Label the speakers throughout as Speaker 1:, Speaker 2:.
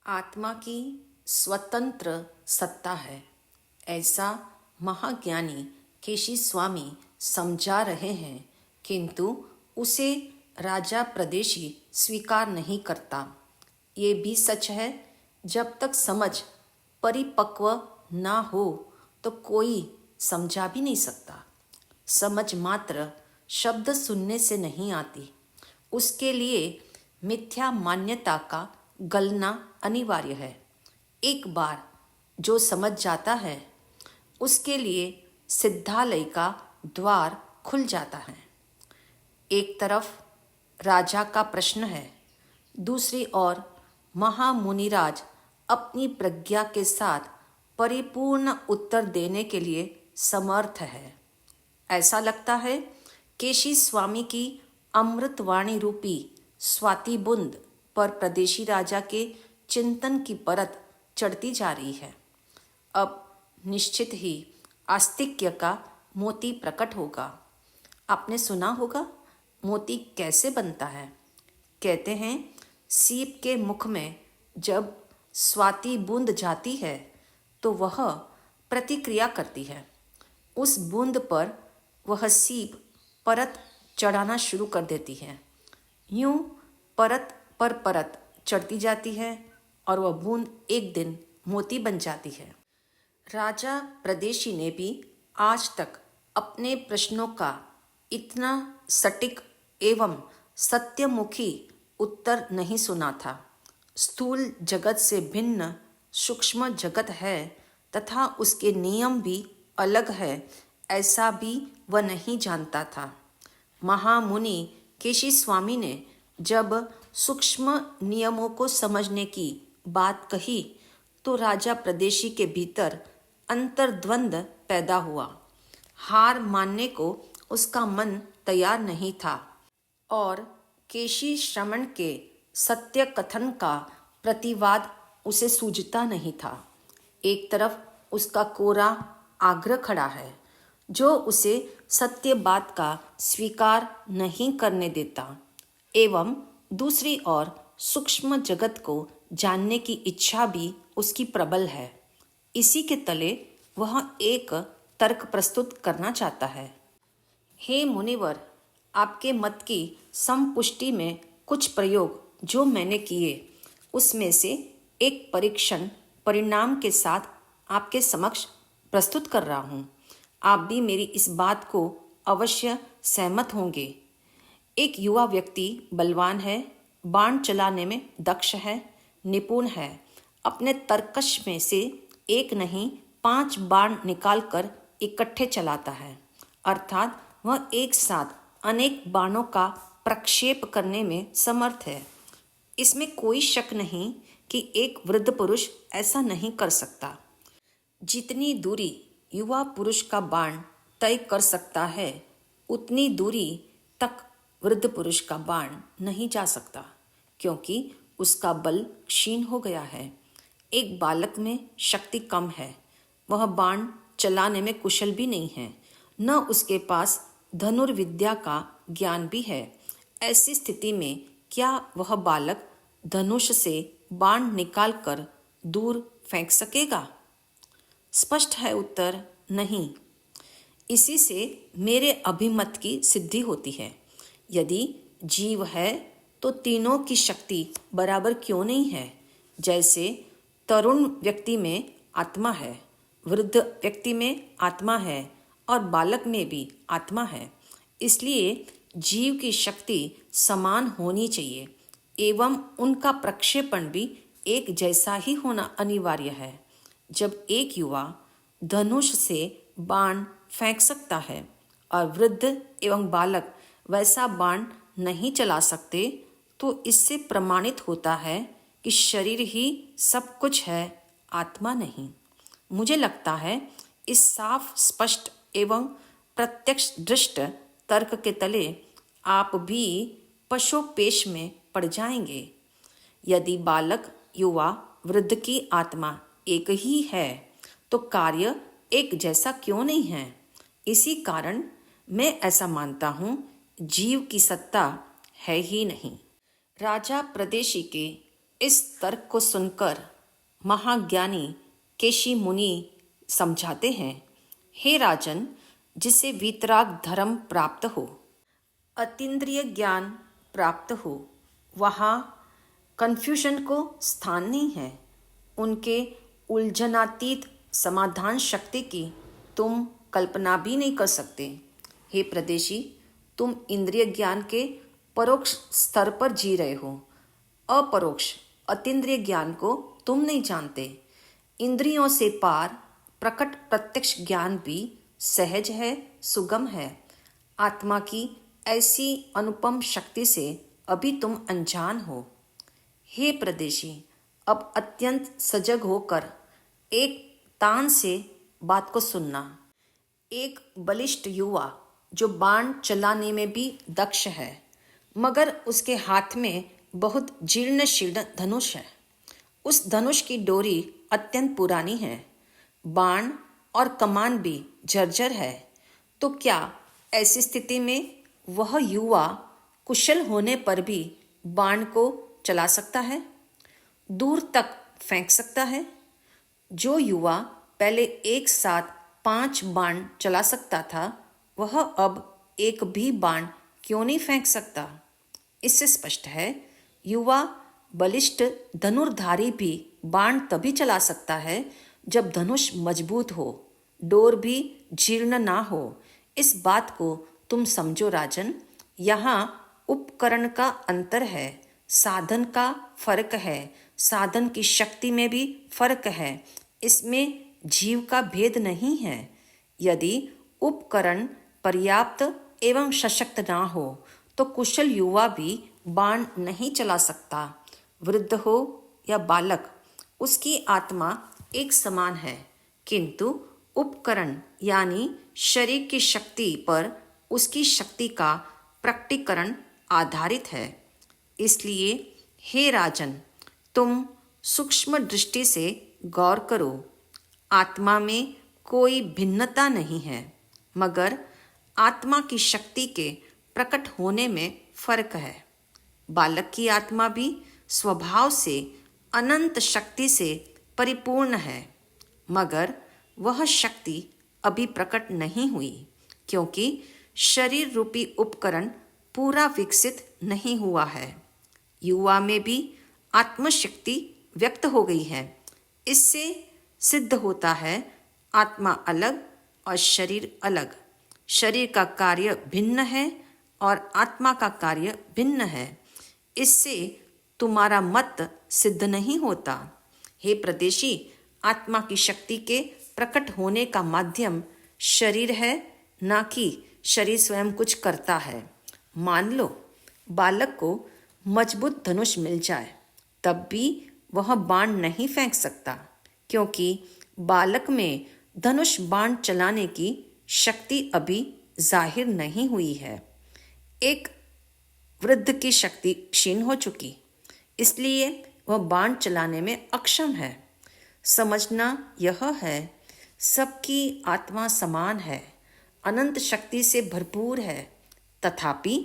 Speaker 1: आत्मा की स्वतंत्र सत्ता है, ऐसा महाज्ञानी केशी स्वामी समझा रहे हैं, किंतु उसे राजा प्रदेशी स्वीकार नहीं करता। ये भी सच है, जब तक समझ परिपक्व ना हो तो कोई समझा भी नहीं सकता। समझ मात्र शब्द सुनने से नहीं आती, उसके लिए मिथ्या मान्यता का गलना अनिवार्य है। एक बार जो समझ जाता है, उसके लिए सिद्धालय का द्वार खुल जाता है। एक तरफ राजा का प्रश्न है, दूसरी ओर महामुनिराज अपनी प्रज्ञा के साथ परिपूर्ण उत्तर देने के लिए समर्थ है। ऐसा लगता है केशी स्वामी की अमृतवाणी रूपी स्वाति बुंद पर प्रदेशी राजा के चिंतन की परत चढ़ती जा रही है। अब निश्चित ही आस्तिक्य का मोती प्रकट होगा। आपने सुना होगा मोती कैसे बनता है। कहते हैं सीप के मुख में जब स्वाति बूंद जाती है तो वह प्रतिक्रिया करती है। उस बूंद पर वह सीप परत चढ़ाना शुरू कर देती है। यूं परत पर परत चढ़ती जाती है और वह बूंद एक दिन मोती बन जाती है। राजा प्रदेशी ने भी आज तक अपने प्रश्नों का इतना सटीक एवं सत्यमुखी उत्तर नहीं सुना था। स्थूल जगत से भिन्न सूक्ष्म जगत है तथा उसके नियम भी अलग है, ऐसा भी वह नहीं जानता था। महामुनि केशी स्वामी ने जब सूक्ष्म नियमों को समझने की बात कही तो राजा प्रदेशी के भीतर अंतर्द्वंद पैदा हुआ। हार मानने को उसका मन तैयार नहीं था और केशी श्रमण के सत्य कथन का प्रतिवाद उसे सूझता नहीं था। एक तरफ उसका कोरा आग्रह खड़ा है जो उसे सत्य बात का स्वीकार नहीं करने देता, एवं दूसरी ओर सूक्ष्म जगत को जानने की इच्छा भी उसकी प्रबल है। इसी के तले वह एक तर्क प्रस्तुत करना चाहता है। हे मुनिवर, आपके मत की संपुष्टि में कुछ प्रयोग जो मैंने किए, उसमें से एक परीक्षण परिणाम के साथ आपके समक्ष प्रस्तुत कर रहा हूँ। आप भी मेरी इस बात को अवश्य सहमत होंगे। एक युवा व्यक्ति बलवान है, बाण चलाने में दक्ष है, निपुण है। अपने तरकश में से एक नहीं 5 बाण निकालकर इकट्ठे चलाता है, अर्थात वह एक साथ अनेक बाणों का प्रक्षेप करने में समर्थ है। इसमें कोई शक नहीं कि एक वृद्ध पुरुष ऐसा नहीं कर सकता। जितनी दूरी युवा पुरुष का बाण तय कर सकता है, उतनी दूरी तक वृद्ध पुरुष का बाण नहीं जा सकता, क्योंकि उसका बल क्षीण हो गया है। एक बालक में शक्ति कम है, वह बाण चलाने में कुशल भी नहीं है, न उसके पास धनुर्विद्या का ज्ञान भी है। ऐसी स्थिति में क्या वह बालक धनुष से बाण निकालकर दूर फेंक सकेगा? स्पष्ट है उत्तर, नहीं। इसी से मेरे अभिमत की सिद्धि होती है। यदि जीव है तो तीनों की शक्ति बराबर क्यों नहीं है? जैसे तरुण व्यक्ति में आत्मा है, वृद्ध व्यक्ति में आत्मा है और बालक में भी आत्मा है। इसलिए जीव की शक्ति समान होनी चाहिए एवं उनका प्रक्षेपण भी एक जैसा ही होना अनिवार्य है। जब एक युवा धनुष से बाण फेंक सकता है और वृद्ध एवं बालक वैसा बाण नहीं चला सकते, तो इससे प्रमाणित होता है कि शरीर ही सब कुछ है, आत्मा नहीं। मुझे लगता है इस साफ स्पष्ट एवं प्रत्यक्ष दृष्ट तर्क के तले आप भी पशोपेश में पड़ जाएंगे। यदि बालक, युवा, वृद्ध की आत्मा एक ही है तो कार्य एक जैसा क्यों नहीं है? इसी कारण मैं ऐसा मानता हूँ, जीव की सत्ता है ही नहीं। राजा प्रदेशी के इस तर्क को सुनकर महाज्ञानी केशी मुनि समझाते हैं, हे राजन, जिसे वीतराग धर्म प्राप्त हो, अतीन्द्रिय ज्ञान प्राप्त हो, वहाँ कन्फ्यूजन को स्थान नहीं है। उनके उलझनातीत समाधान शक्ति की तुम कल्पना भी नहीं कर सकते। हे प्रदेशी, तुम इंद्रिय ज्ञान के परोक्ष स्तर पर जी रहे हो। अपरोक्ष अतीन्द्रिय ज्ञान को तुम नहीं जानते। इंद्रियों से पार प्रकट प्रत्यक्ष ज्ञान भी सहज है, सुगम है। आत्मा की ऐसी अनुपम शक्ति से अभी तुम अनजान हो। हे प्रदेशी, अब अत्यंत सजग होकर एक तान से बात को सुनना। एक बलिष्ठ युवा जो बाण चलाने में भी दक्ष है, मगर उसके हाथ में बहुत जीर्ण शीर्ण धनुष है। उस धनुष की डोरी अत्यंत पुरानी है, बाण और कमान भी जर्जर है। तो क्या ऐसी स्थिति में वह युवा कुशल होने पर भी बाण को चला सकता है, दूर तक फेंक सकता है? जो युवा पहले एक साथ 5 बाण चला सकता था, वह अब एक भी बाण क्यों नहीं फेंक सकता? इससे स्पष्ट है, युवा बलिष्ठ धनुर्धारी भी बाण तभी चला सकता है जब धनुष मजबूत हो, डोर भी जीर्ण ना हो। इस बात को तुम समझो राजन। यहाँ उपकरण का अंतर है, साधन का फर्क है, साधन की शक्ति में भी फर्क है। इसमें जीव का भेद नहीं है। यदि उपकरण पर्याप्त एवं सशक्त ना हो तो कुशल युवा भी बाण नहीं चला सकता। वृद्ध हो या बालक, उसकी आत्मा एक समान है, किंतु उपकरण यानी शरीर की शक्ति पर उसकी शक्ति का प्रकटीकरण आधारित है। इसलिए हे राजन, तुम सूक्ष्म दृष्टि से गौर करो। आत्मा में कोई भिन्नता नहीं है, मगर आत्मा की शक्ति के प्रकट होने में फर्क है। बालक की आत्मा भी स्वभाव से अनंत शक्ति से परिपूर्ण है, मगर वह शक्ति अभी प्रकट नहीं हुई, क्योंकि शरीर रूपी उपकरण पूरा विकसित नहीं हुआ है। युवा में भी आत्मशक्ति व्यक्त हो गई है। इससे सिद्ध होता है आत्मा अलग और शरीर अलग। शरीर का कार्य भिन्न है और आत्मा का कार्य भिन्न है। इससे तुम्हारा मत सिद्ध नहीं होता। हे प्रदेशी, आत्मा की शक्ति के प्रकट होने का माध्यम शरीर है, ना कि शरीर स्वयं कुछ करता है। मान लो बालक को मजबूत धनुष मिल जाए, तब भी वह बाण नहीं फेंक सकता, क्योंकि बालक में धनुष बाण चलाने की शक्ति अभी जाहिर नहीं हुई है। एक वृद्ध की शक्ति क्षीण हो चुकी, इसलिए वह बाण चलाने में अक्षम है। समझना यह है, सबकी आत्मा समान है, अनंत शक्ति से भरपूर है, तथापि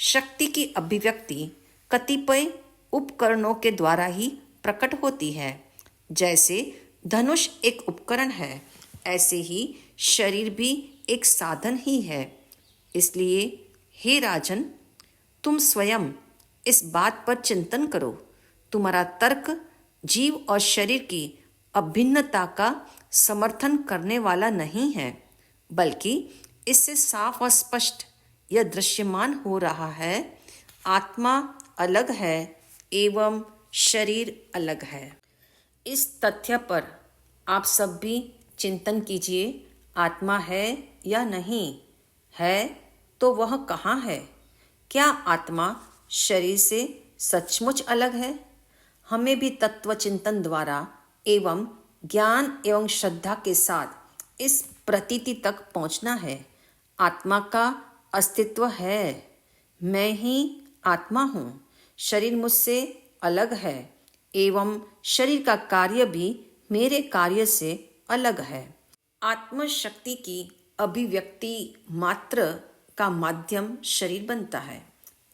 Speaker 1: शक्ति की अभिव्यक्ति कतिपय उपकरणों के द्वारा ही प्रकट होती है। जैसे धनुष एक उपकरण है, ऐसे ही शरीर भी एक साधन ही है। इसलिए हे राजन, तुम स्वयं इस बात पर चिंतन करो। तुम्हारा तर्क जीव और शरीर की अभिन्नता का समर्थन करने वाला नहीं है, बल्कि इससे साफ और स्पष्ट यह दृश्यमान हो रहा है, आत्मा अलग है एवं शरीर अलग है। इस तथ्य पर आप सब भी चिंतन कीजिए। आत्मा है या नहीं है, तो वह कहाँ है? क्या आत्मा शरीर से सचमुच अलग है? हमें भी तत्व चिंतन द्वारा एवं ज्ञान एवं श्रद्धा के साथ इस प्रतीति तक पहुंचना है। आत्मा का अस्तित्व है, मैं ही आत्मा हूँ। शरीर मुझसे अलग है एवं शरीर का कार्य भी मेरे कार्य से अलग है। आत्मशक्ति की अभिव्यक्ति मात्र का माध्यम शरीर बनता है।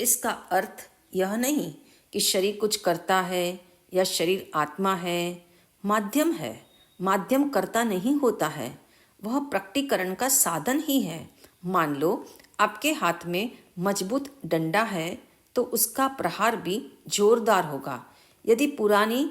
Speaker 1: इसका अर्थ यह नहीं कि शरीर कुछ करता है या शरीर आत्मा है, माध्यम है। माध्यम कर्ता नहीं होता है, वह प्रकटीकरण का साधन ही है। मान लो आपके हाथ में मजबूत डंडा है तो उसका प्रहार भी जोरदार होगा। यदि पुरानी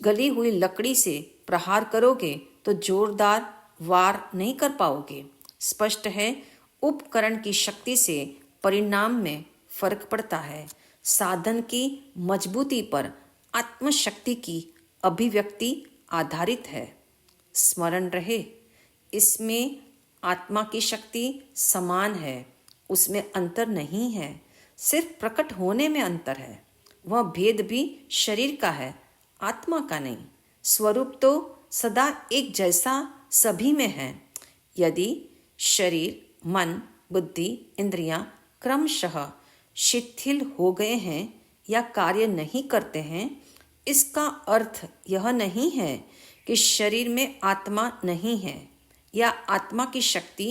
Speaker 1: गली हुई लकड़ी से प्रहार करोगे तो जोरदार वार नहीं कर पाओगे। स्पष्ट है, उपकरण की शक्ति से परिणाम में फर्क पड़ता है। साधन की मजबूती पर आत्मशक्ति की अभिव्यक्ति आधारित है। स्मरण रहे, इसमें आत्मा की शक्ति समान है, उसमें अंतर नहीं है, सिर्फ प्रकट होने में अंतर है। वह भेद भी शरीर का है, आत्मा का नहीं। स्वरूप तो सदा एक जैसा सभी में है। यदि शरीर, मन, बुद्धि, इंद्रियां क्रमशः शिथिल हो गए हैं या कार्य नहीं करते हैं, इसका अर्थ यह नहीं है कि शरीर में आत्मा नहीं है या आत्मा की शक्ति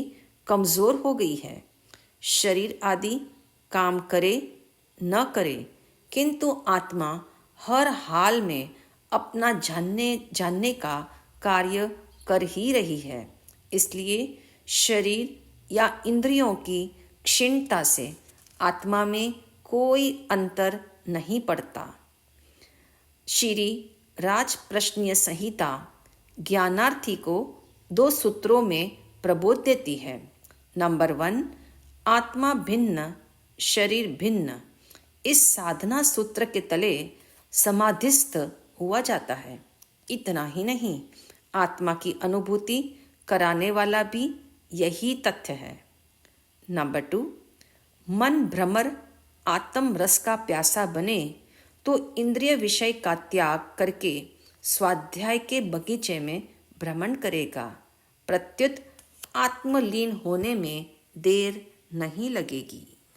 Speaker 1: कमजोर हो गई है। शरीर आदि काम करे न करे, किंतु आत्मा हर हाल में अपना जानने का कार्य कर ही रही है। इसलिए शरीर या इंद्रियों की क्षीणता से आत्मा में कोई अंतर नहीं पड़ता। श्री राज प्रश्नीय संहिता ज्ञानार्थी को 2 सूत्रों में प्रबोध देती है। नंबर 1, आत्मा भिन्न, शरीर भिन्न। इस साधना सूत्र के तले समाधिस्थ हुआ जाता है। इतना ही नहीं, आत्मा की अनुभूति कराने वाला भी यही तथ्य है। नंबर 2, मन भ्रमर आत्म रस का प्यासा बने तो इंद्रिय विषय का त्याग करके स्वाध्याय के बगीचे में भ्रमण करेगा। प्रत्युत आत्मलीन होने में देर नहीं लगेगी।